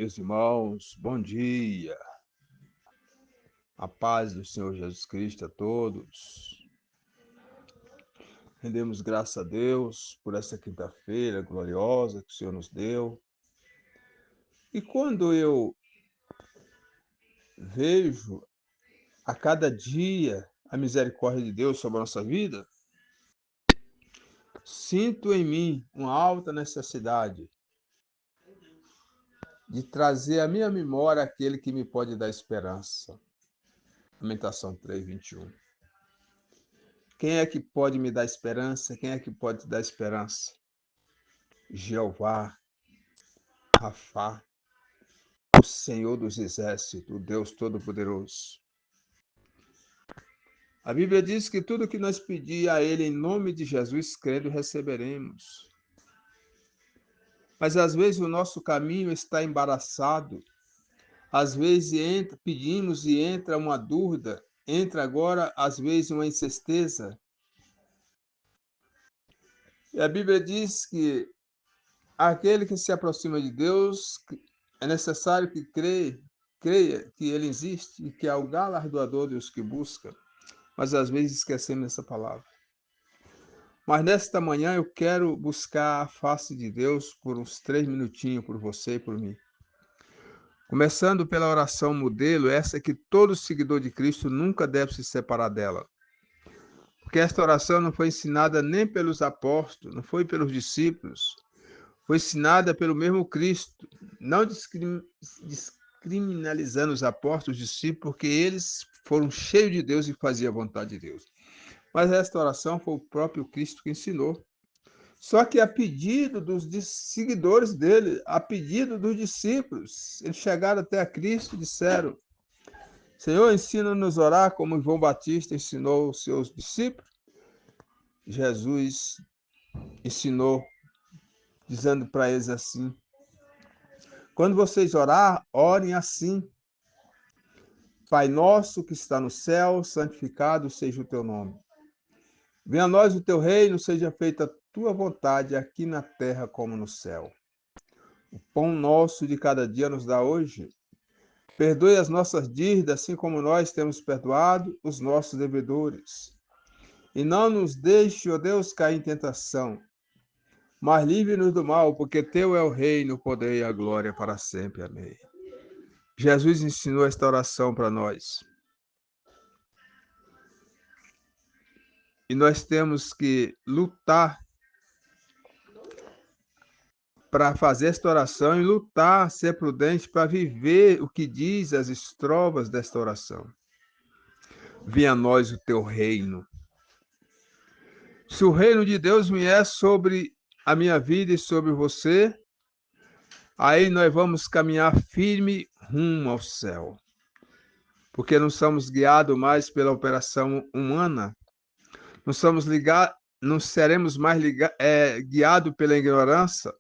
Meus irmãos, bom dia. A paz do Senhor Jesus Cristo a todos. Rendemos graças a Deus por essa quinta-feira gloriosa que o Senhor nos deu. E quando eu vejo a cada dia a misericórdia de Deus sobre a nossa vida, sinto em mim uma alta necessidade de trazer à minha memória aquele que me pode dar esperança. Lamentação 3:21. Quem é que pode me dar esperança? Quem é que pode te dar esperança? Jeová, Rafá, o Senhor dos Exércitos, o Deus Todo-Poderoso. A Bíblia diz que tudo que nós pedir a Ele em nome de Jesus, crendo, receberemos. Mas às vezes o nosso caminho está embaraçado. Às vezes pedimos e entra uma dúvida, entra agora às vezes uma incerteza. E a Bíblia diz que aquele que se aproxima de Deus é necessário que creia que Ele existe e que é o galardoador dos que buscam. Mas às vezes esquecemos essa palavra. Mas nesta manhã eu quero buscar a face de Deus por uns 3 minutinhos por você e por mim. Começando pela oração modelo, essa que todo seguidor de Cristo nunca deve se separar dela. Porque esta oração não foi ensinada nem pelos apóstolos, não foi pelos discípulos, foi ensinada pelo mesmo Cristo, não descriminalizando os apóstolos, os discípulos, porque eles foram cheios de Deus e faziam a vontade de Deus. Mas esta oração foi o próprio Cristo que ensinou. Só que a pedido dos seguidores dele, a pedido dos discípulos, eles chegaram até a Cristo e disseram: Senhor, ensina-nos a orar como João Batista ensinou os seus discípulos. Jesus ensinou, dizendo para eles assim: quando vocês orar, orem assim: Pai nosso que está no céu, santificado seja o teu nome. Venha a nós o teu reino, seja feita a tua vontade, aqui na terra como no céu. O pão nosso de cada dia nos dá hoje. Perdoe as nossas dívidas, assim como nós temos perdoado os nossos devedores. E não nos deixe, ó Deus, cair em tentação, mas livre-nos do mal, porque teu é o reino, o poder e a glória para sempre. Amém. Jesus ensinou esta oração para nós. E nós temos que lutar para fazer esta oração e lutar, ser prudente para viver o que diz as estrofas desta oração. Venha a nós o teu reino. Se o reino de Deus vier sobre a minha vida e sobre você, aí nós vamos caminhar firme rumo ao céu. Porque não somos guiados mais pela operação humana, não seremos mais guiados pela ignorância,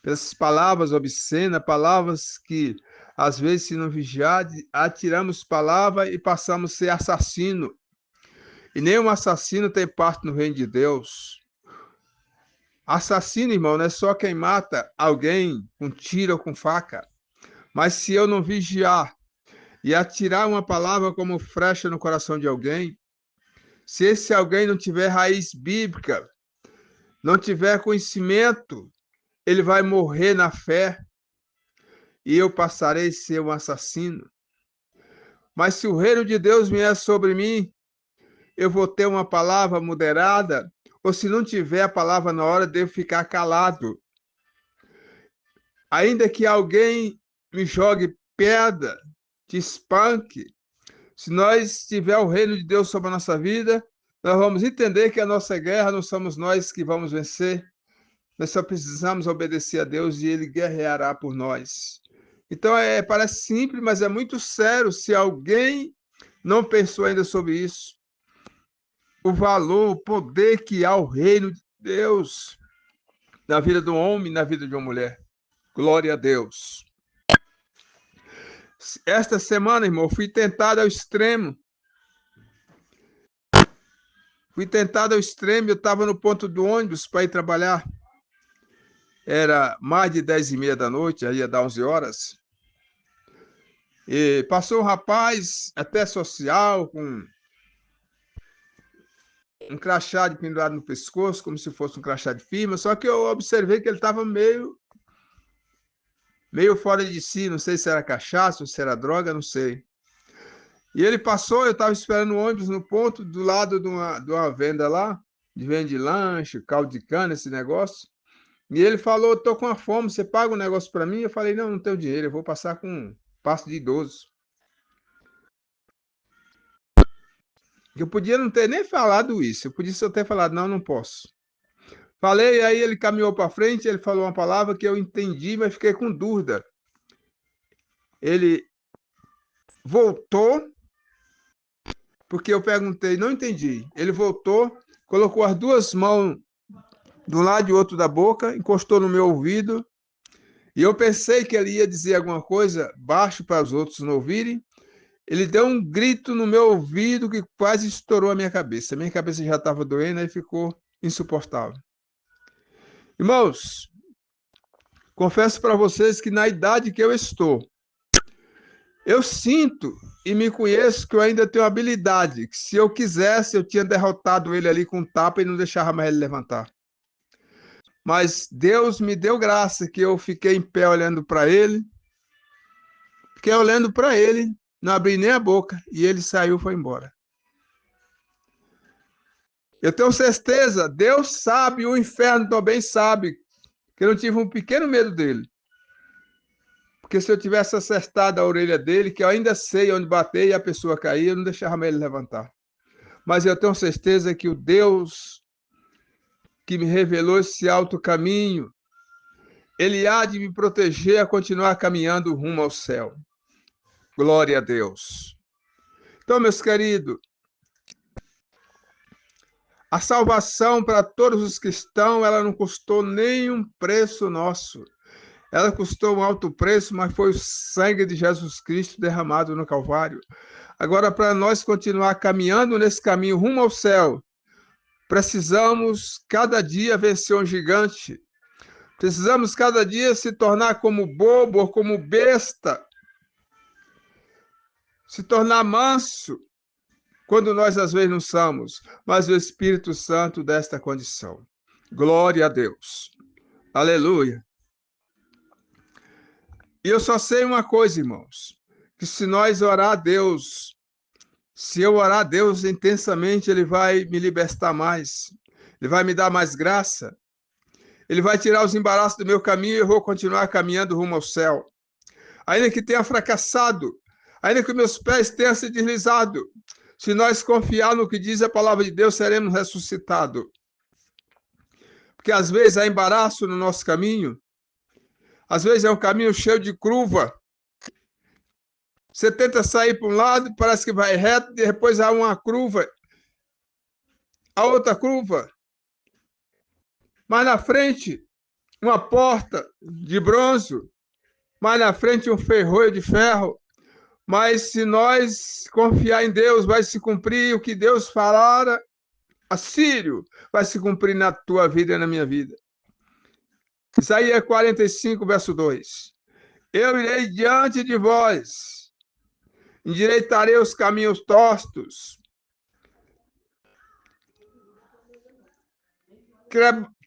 pelas palavras obscenas, palavras que, às vezes, se não vigiar, atiramos palavra e passamos a ser assassino. E nenhum assassino tem parte no reino de Deus. Assassino, irmão, não é só quem mata alguém com tiro ou com faca. Mas se eu não vigiar e atirar uma palavra como flecha no coração de alguém, se esse alguém não tiver raiz bíblica, não tiver conhecimento, ele vai morrer na fé e eu passarei a ser um assassino. Mas se o reino de Deus vier sobre mim, eu vou ter uma palavra moderada, ou se não tiver a palavra na hora, devo ficar calado. Ainda que alguém me jogue pedra, te espanque, se nós tiver o reino de Deus sobre a nossa vida, nós vamos entender que a nossa guerra não somos nós que vamos vencer. Nós só precisamos obedecer a Deus e Ele guerreará por nós. Então, parece simples, mas é muito sério se alguém não pensou ainda sobre isso. O valor, o poder que há o reino de Deus na vida do homem, na vida de uma mulher. Glória a Deus. Esta semana, irmão, fui tentado ao extremo. Eu estava no ponto do ônibus para ir trabalhar. era mais de 10h30 da noite, aí ia dar 11 horas. E passou um rapaz, até social, com um crachá de pendurado no pescoço, como se fosse um crachá de firma, só que eu observei que ele estava meio fora de si, não sei se era cachaça ou se era droga, não sei. E ele passou, eu estava esperando o ônibus no ponto, do lado de uma venda lá, de venda de lanche, caldo de cana, esse negócio. E ele falou, estou com fome, você paga um negócio para mim? Eu falei, não, não tenho dinheiro, eu vou passar com um passo de idoso. Eu podia não ter nem falado isso, eu podia só ter falado, não, não posso. Falei, aí ele caminhou para frente, ele falou uma palavra que eu entendi, mas fiquei com dúvida. Ele voltou, porque eu perguntei, não entendi. Ele voltou, colocou as duas mãos de um lado e outro da boca, encostou no meu ouvido, e eu pensei que ele ia dizer alguma coisa baixo para os outros não ouvirem. Ele deu um grito no meu ouvido que quase estourou a minha cabeça. Minha cabeça já estava doendo e ficou insuportável. Irmãos, confesso para vocês que na idade que eu estou, eu sinto e me conheço que eu ainda tenho habilidade, que se eu quisesse, eu tinha derrotado ele ali com um tapa e não deixava mais ele levantar. Mas Deus me deu graça que eu fiquei em pé olhando para ele, fiquei olhando para ele, não abri nem a boca, e ele saiu e foi embora. Eu tenho certeza, Deus sabe, o inferno também sabe, que eu não tive um pequeno medo dele. Porque se eu tivesse acertado a orelha dele, que eu ainda sei onde bater e a pessoa cair, eu não deixava mais ele levantar. Mas eu tenho certeza que o Deus que me revelou esse alto caminho, ele há de me proteger a continuar caminhando rumo ao céu. Glória a Deus. Então, meus queridos, a salvação para todos os cristãos, ela não custou nenhum preço nosso. Ela custou um alto preço, mas foi o sangue de Jesus Cristo derramado no Calvário. Agora, para nós continuar caminhando nesse caminho rumo ao céu, precisamos cada dia vencer um gigante. Precisamos cada dia se tornar como bobo ou como besta. Se tornar manso, quando nós às vezes não somos, mas o Espírito Santo desta condição. Glória a Deus. Aleluia. E eu só sei uma coisa, irmãos, que se nós orar a Deus, se eu orar a Deus intensamente, Ele vai me libertar mais, Ele vai me dar mais graça, Ele vai tirar os embaraços do meu caminho e eu vou continuar caminhando rumo ao céu. Ainda que tenha fracassado, ainda que meus pés tenham se deslizado, se nós confiar no que diz a palavra de Deus, seremos ressuscitados. Porque às vezes há embaraço no nosso caminho, às vezes é um caminho cheio de curva. Você tenta sair para um lado, parece que vai reto, e depois há uma curva, a outra curva. Mais na frente, uma porta de bronze, mais na frente um ferrolho de ferro. Mas se nós confiar em Deus, vai se cumprir o que Deus falara a Sírio, vai se cumprir na tua vida e na minha vida. Isaías 45, verso 2. Eu irei diante de vós, endireitarei os caminhos tortos,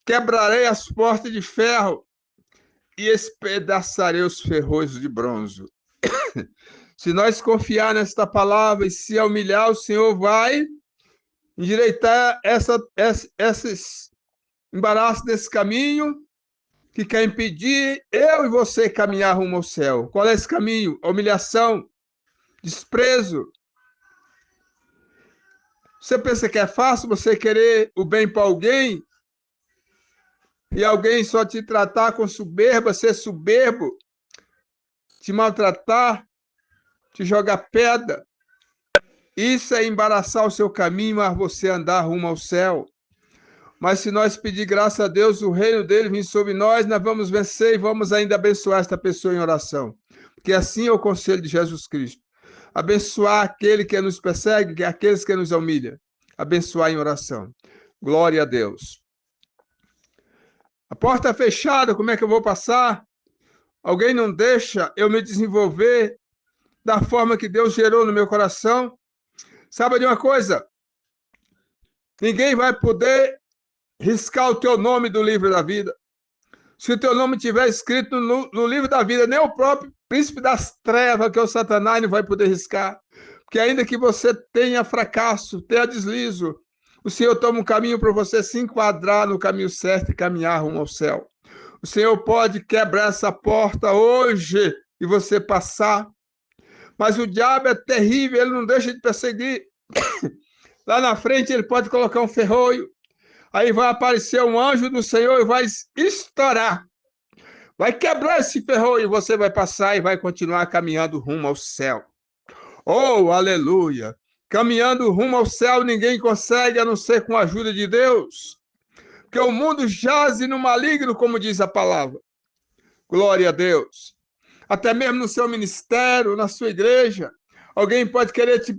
quebrarei as portas de ferro e espedaçarei os ferrolhos de bronze. Se nós confiar nesta palavra e se humilhar, o Senhor vai endireitar esses embaraços desse caminho que quer impedir eu e você caminhar rumo ao céu. Qual é esse caminho? A humilhação, desprezo. Você pensa que é fácil você querer o bem para alguém e alguém só te tratar com soberba, ser soberbo, te maltratar, te jogar pedra? Isso é embaraçar o seu caminho, mas você andar rumo ao céu. Mas se nós pedir graça a Deus, o reino dele vem sobre nós, nós vamos vencer e vamos ainda abençoar esta pessoa em oração. Porque assim é o conselho de Jesus Cristo. Abençoar aquele que nos persegue, que é aqueles que nos humilham. Abençoar em oração. Glória a Deus. A porta é fechada, como é que eu vou passar? Alguém não deixa eu me desenvolver da forma que Deus gerou no meu coração? Sabe de uma coisa? Ninguém vai poder riscar o teu nome do livro da vida. Se o teu nome estiver escrito no livro da vida, nem o próprio príncipe das trevas, que é o Satanás, não vai poder riscar. Porque ainda que você tenha fracasso, tenha deslizo, o Senhor toma um caminho para você se enquadrar no caminho certo e caminhar rumo ao céu. O Senhor pode quebrar essa porta hoje e você passar. Mas o diabo é terrível, ele não deixa de perseguir. Lá na frente ele pode colocar um ferrolho. Aí vai aparecer um anjo do Senhor e vai estourar. Vai quebrar esse ferrolho e você vai passar e vai continuar caminhando rumo ao céu. Oh, aleluia! Caminhando rumo ao céu, ninguém consegue a não ser com a ajuda de Deus. Porque o mundo jaze no maligno, como diz a palavra. Glória a Deus. Até mesmo no seu ministério, na sua igreja, alguém pode querer te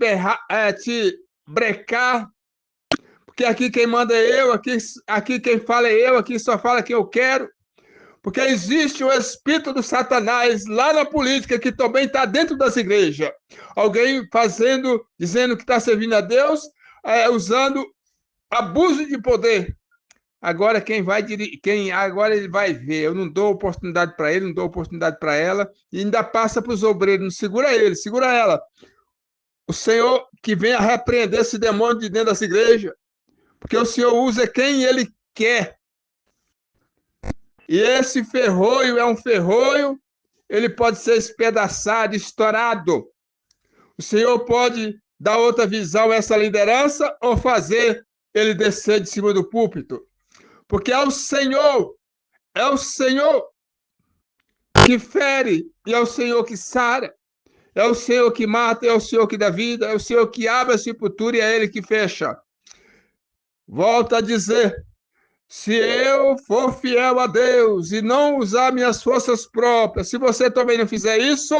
brecar, porque aqui quem manda é eu, aqui quem fala é eu, aqui só fala quem eu quero. Porque existe o espírito do Satanás lá na política, que também está dentro das igrejas. Alguém dizendo que está servindo a Deus, usando abuso de poder. Agora agora ele vai ver. Eu não dou oportunidade para ele, não dou oportunidade para ela, e ainda passa para os obreiros. Não segura ele, segura ela. O Senhor que venha repreender esse demônio de dentro dessa igreja, porque o Senhor usa quem ele quer. E esse ferrolho é um ferrolho, ele pode ser espedaçado, estourado. O Senhor pode dar outra visão a essa liderança ou fazer ele descer de cima do púlpito. Porque é o Senhor que fere e é o Senhor que sara. É o Senhor que mata, é o Senhor que dá vida, é o Senhor que abre a sepultura e é Ele que fecha. Volto a dizer, se eu for fiel a Deus e não usar minhas forças próprias, se você também não fizer isso,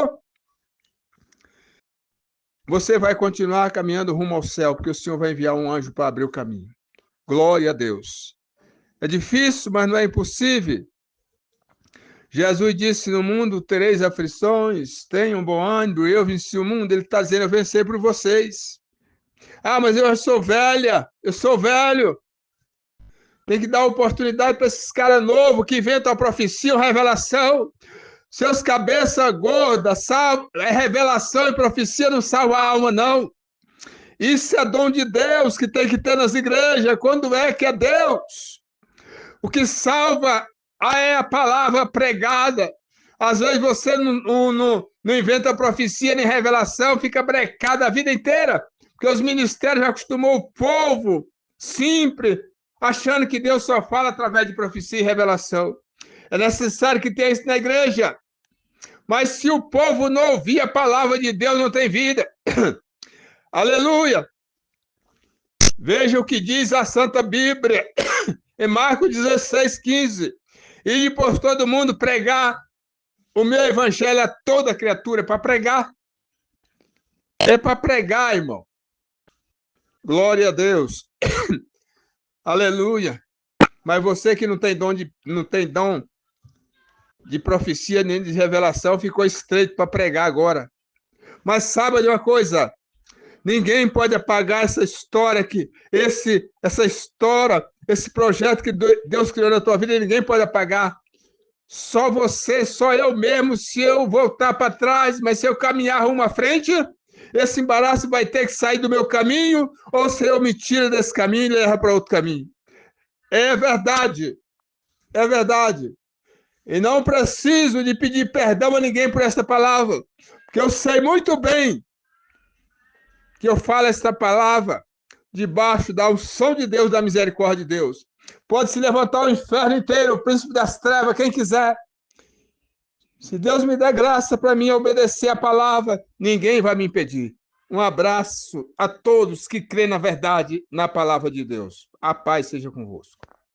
você vai continuar caminhando rumo ao céu, porque o Senhor vai enviar um anjo para abrir o caminho. Glória a Deus. É difícil, mas não é impossível. Jesus disse, no mundo tereis aflições, tenham bom ânimo, eu venci o mundo. Ele está dizendo, eu venci por vocês. Ah, mas eu sou velha, eu sou velho. Tem que dar oportunidade para esses caras novos que inventam a profecia, a revelação. Seus cabeça gorda, revelação e profecia não salva a alma, não. Isso é dom de Deus que tem que ter nas igrejas. Quando é que é Deus? O que salva é a palavra pregada. Às vezes você não inventa profecia nem revelação, fica brecado a vida inteira, porque os ministérios já acostumou o povo simples, achando que Deus só fala através de profecia e revelação. É necessário que tenha isso na igreja. Mas se o povo não ouvir a palavra de Deus, não tem vida. Aleluia! Veja o que diz a Santa Bíblia, em Marcos 16:15. E por todo mundo pregar o meu evangelho a toda criatura, para pregar. É para pregar, irmão. Glória a Deus. Aleluia. Mas você que não tem dom de profecia nem de revelação, ficou estreito para pregar agora. Mas saiba de uma coisa, ninguém pode apagar essa história esse projeto que Deus criou na tua vida, ninguém pode apagar. Só você, só eu mesmo, se eu voltar para trás, mas se eu caminhar rumo à frente, esse embaraço vai ter que sair do meu caminho, ou se eu me tiro desse caminho e levo para outro caminho. É verdade, é verdade. E não preciso de pedir perdão a ninguém por esta palavra, porque eu sei muito bem que eu falo esta palavra debaixo da unção de Deus, da misericórdia de Deus. Pode se levantar o inferno inteiro, o príncipe das trevas, quem quiser. Se Deus me der graça para mim obedecer a palavra, ninguém vai me impedir. Um abraço a todos que creem na verdade, na palavra de Deus. A paz seja convosco.